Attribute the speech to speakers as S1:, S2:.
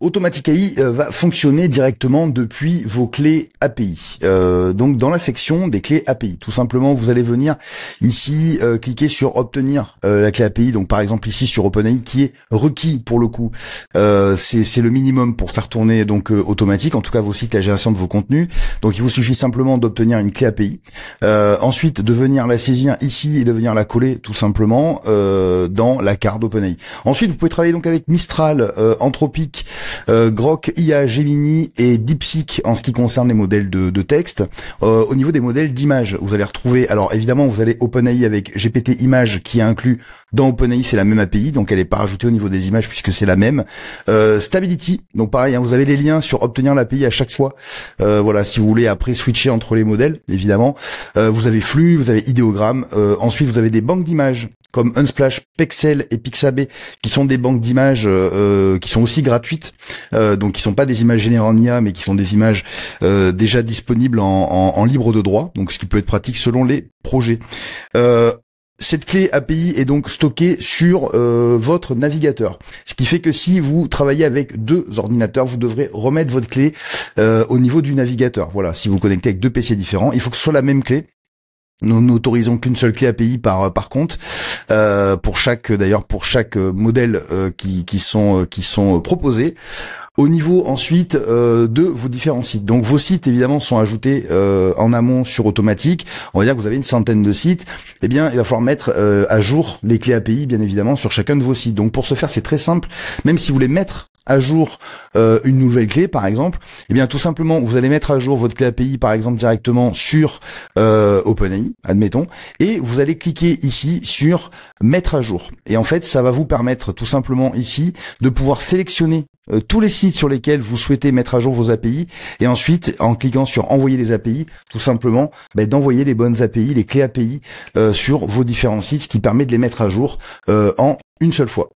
S1: Automatic AI va fonctionner directement depuis vos clés API. Donc dans la section des clés API, tout simplement, vous allez venir ici cliquer sur obtenir la clé API. Donc par exemple ici sur OpenAI qui est requis pour le coup. C'est le minimum pour faire tourner donc automatique, en tout cas vos sites, la génération de vos contenus. Donc il vous suffit simplement d'obtenir une clé API. Ensuite de venir la saisir ici et de venir la coller tout simplement dans la carte d'OpenAI. Ensuite vous pouvez travailler donc avec Mistral, Anthropic, Grok, IA, Gemini et DeepSeek en ce qui concerne les modèles de texte. Au niveau des modèles d'image, vous allez retrouver, alors évidemment vous allez OpenAI avec GPT Image qui est inclus dans OpenAI, c'est la même API, donc elle n'est pas rajoutée au niveau des images puisque c'est la même. Stability, donc pareil, hein, vous avez les liens sur obtenir l'API à chaque fois. Voilà, si vous voulez après switcher entre les modèles, évidemment. Vous avez Flux, vous avez Idéogramme. Ensuite, vous avez des banques d'images comme Unsplash, Pexel et Pixabay, qui sont des banques d'images qui sont aussi gratuites, donc qui sont pas des images générées en IA, mais qui sont des images déjà disponibles en libre de droit, donc ce qui peut être pratique selon les projets. Cette clé API est donc stockée sur votre navigateur. Ce qui fait que si vous travaillez avec deux ordinateurs, vous devrez remettre votre clé au niveau du navigateur. Voilà, si vous connectez avec deux PC différents, il faut que ce soit la même clé. Nous n'autorisons qu'une seule clé API par compte pour chaque modèle qui sont proposés. Au niveau ensuite de vos différents sites. Donc vos sites évidemment sont ajoutés en amont sur Automatic. On va dire que vous avez une centaine de sites. Eh bien, il va falloir mettre à jour les clés API bien évidemment sur chacun de vos sites. Donc pour ce faire, c'est très simple. Même si vous voulez mettre à jour une nouvelle clé par exemple, eh bien tout simplement vous allez mettre à jour votre clé API par exemple directement sur OpenAI, admettons, et vous allez cliquer ici sur mettre à jour. Et en fait, ça va vous permettre tout simplement ici de pouvoir sélectionner tous les sites sur lesquels vous souhaitez mettre à jour vos API, et ensuite en cliquant sur envoyer les API, tout simplement d'envoyer les bonnes API, les clés API sur vos différents sites, ce qui permet de les mettre à jour en une seule fois.